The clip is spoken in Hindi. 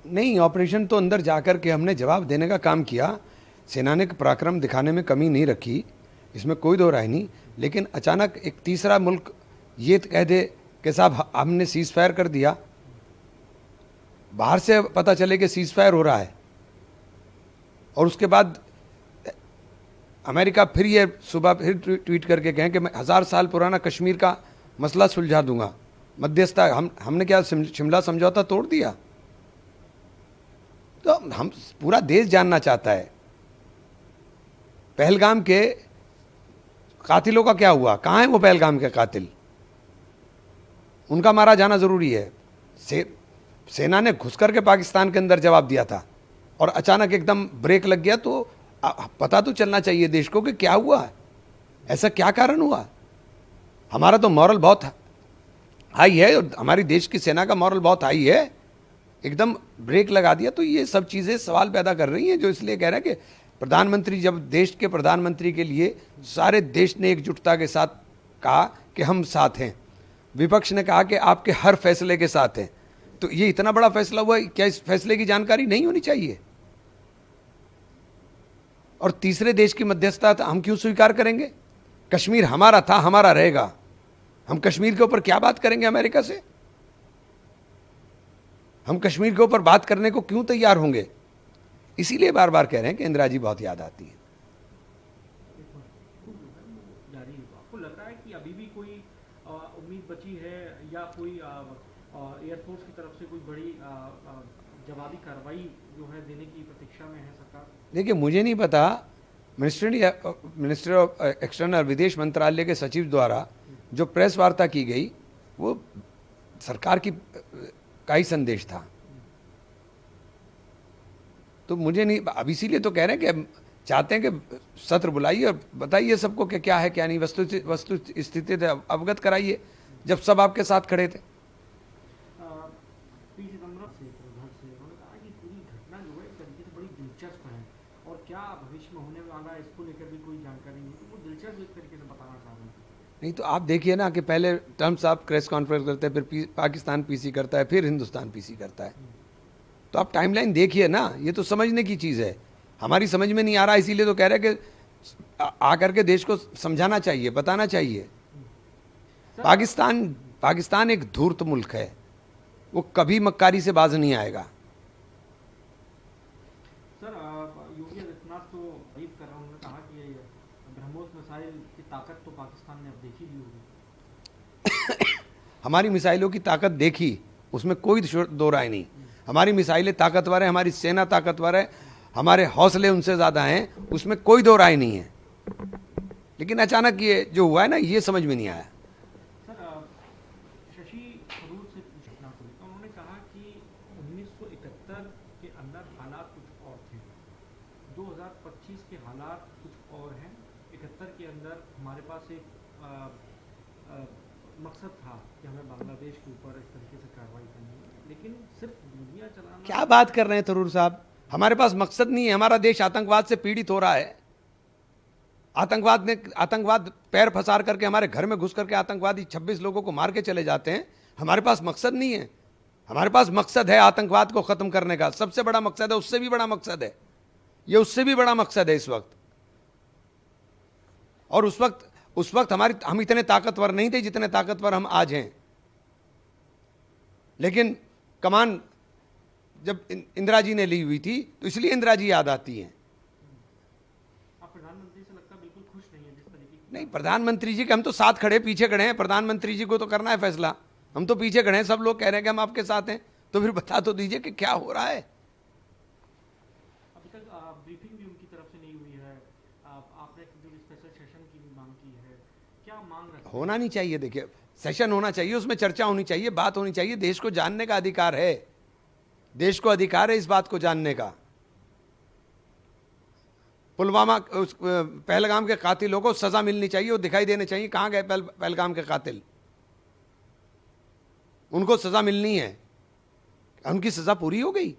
नहीं, ऑपरेशन तो अंदर जाकर के हमने जवाब देने का काम किया। सेना ने पराक्रम दिखाने में कमी नहीं रखी, इसमें कोई दो राय नहीं। लेकिन अचानक एक तीसरा मुल्क ये कह दे कि साहब हमने सीज फायर कर दिया, बाहर से पता चले कि सीज फायर हो रहा है, और उसके बाद अमेरिका फिर ये सुबह फिर ट्वीट करके कहें कि मैं 1000 साल पुराना कश्मीर का मसला सुलझा दूंगा, मध्यस्थता। हमने क्या शिमला समझौता तोड़ दिया? तो हम पूरा देश जानना चाहता है पहलगाम के कातिलों का क्या हुआ, कहाँ है वो पहलगाम के कातिल? उनका मारा जाना जरूरी है। सेना ने घुस करके पाकिस्तान के अंदर जवाब दिया था और अचानक एकदम ब्रेक लग गया, तो पता तो चलना चाहिए देश को कि क्या हुआ, ऐसा क्या कारण हुआ। हमारा तो मॉरल बहुत हाई है, हमारी देश की सेना का मॉरल बहुत हाई है, एकदम ब्रेक लगा दिया। तो ये सब चीज़ें सवाल पैदा कर रही हैं, जो इसलिए कह रहे हैं कि प्रधानमंत्री, जब देश के प्रधानमंत्री के लिए सारे देश ने एकजुटता के साथ कहा कि हम साथ हैं, विपक्ष ने कहा कि आपके हर फैसले के साथ हैं, तो ये इतना बड़ा फैसला हुआ, क्या इस फैसले की जानकारी नहीं होनी चाहिए? और तीसरे देश की मध्यस्थता हम क्यों स्वीकार करेंगे? कश्मीर हमारा था, हमारा रहेगा। हम कश्मीर के ऊपर क्या बात करेंगे अमेरिका से? हम कश्मीर के ऊपर बात करने को क्यों तैयार होंगे? इसीलिए बार बार कह रहे हैं कि इंदिरा जी बहुत याद आती है। आपको लगता है कि अभी भी कोई उम्मीद बची है, या कोई एयरफोर्स की तरफ से कोई बड़ी जवाबी कार्रवाई जो है देने की प्रतीक्षा में है सरकार? देखिए, मुझे नहीं पता, मिनिस्टर ऑफ एक्सटर्नल, विदेश मंत्रालय के सचिव द्वारा जो प्रेस वार्ता की गई वो सरकार की का ही संदेश था। तो मुझे नहीं, अब इसीलिए तो कह रहे हैं कि चाहते हैं कि सत्र बुलाइए और बताइए सबको कि क्या है क्या नहीं, वस्तु स्थिति अवगत कराइए, जब सब आपके साथ खड़े थे। दिलचस्प है, और क्या भविष्य में होने वाला है इसको लेकर भी कोई जानकारी नहीं, तो वो दिलचस्प एक तरीके से बताना चाह रहे हैं। नहीं तो आप देखिए ना कि पहले ट्रम्प साहब प्रेस कॉन्फ्रेंस करते हैं, फिर पाकिस्तान पीसी करता है, फिर हिंदुस्तान पीसी करता है। तो आप टाइमलाइन देखिए ना, ये तो समझने की चीज़ है। हमारी समझ में नहीं आ रहा, इसीलिए तो कह रहे हैं कि आकर के देश को समझाना चाहिए, बताना चाहिए। पाकिस्तान एक धूर्त मुल्क है, वो कभी मक्कारी से बाज नहीं आएगा। योगी आदित्यनाथ तो तारीफ कर रहा हूँ, उन्होंने कहा कि ब्रह्मोस मिसाइल की ताकत तो पाकिस्तान ने अब देखी ली होगी। हमारी मिसाइलों की ताकत देखी, उसमें कोई दो राय नहीं। हमारी मिसाइलें ताकतवर है, हमारी सेना ताकतवर है, हमारे हौसले उनसे ज़्यादा हैं, उसमें कोई दो राय नहीं है। लेकिन अचानक ये जो हुआ है ना, ये समझ में नहीं आया। शशि थरूर से पूछना पड़ेगा, उन्होंने कहा कि 1971 के अंदर हालात कुछ और थे, 2025 के हालात कुछ और हैं। 71 के अंदर हमारे पास एक मकसद था कि हमें बांग्लादेश के ऊपर इस तरीके से कार्रवाई करनी है, लेकिन सिर्फ दुनिया चलाना। क्या बात कर रहे हैं थरूर साहब? हमारे पास मकसद नहीं है, हमारा देश आतंकवाद से पीड़ित हो रहा है। आतंकवाद पैर फंसार करके हमारे घर में घुस करके आतंकवादी 26 लोगों को मार के चले जाते हैं। हमारे पास मकसद नहीं है, हमारे पास मकसद है आतंकवाद को खत्म करने का, सबसे बड़ा मकसद है, उससे भी बड़ा मकसद है ये, उससे भी बड़ा मकसद है इस वक्त। और उस वक्त हम इतने ताकतवर नहीं थे जितने ताकतवर हम आज हैं। लेकिन कमान जब इंदिरा जी ने ली हुई थी, तो इसलिए इंदिरा जी याद आती हैं। प्रधानमंत्री से लगता बिल्कुल खुश नहीं है जिस तरीके की। नहीं, प्रधानमंत्री जी के हम तो साथ खड़े, पीछे खड़े हैं। प्रधानमंत्री जी को तो करना है फैसला, हम तो पीछे खड़े हैं। सब लोग कह रहे हैं कि हम आपके साथ हैं, तो फिर बता तो दीजिए कि क्या हो रहा है। अभी तक ब्रीफिंग भी उनकी तरफ से नहीं हुई है, आपने जो स्पेशल सेशन की भी मांग की है, क्या मांग रखते हैं? होना नहीं चाहिए, देखिए सेशन होना चाहिए, उसमें चर्चा होनी चाहिए, बात होनी चाहिए। देश को जानने का अधिकार है, देश को अधिकार है इस बात को जानने का। पुलवामा पहलगाम के कातिलों को सजा मिलनी चाहिए, वो दिखाई देने चाहिए कहां गए पहलगाम के कातिल, उनको सजा मिलनी है। उनकी सजा पूरी हो गई।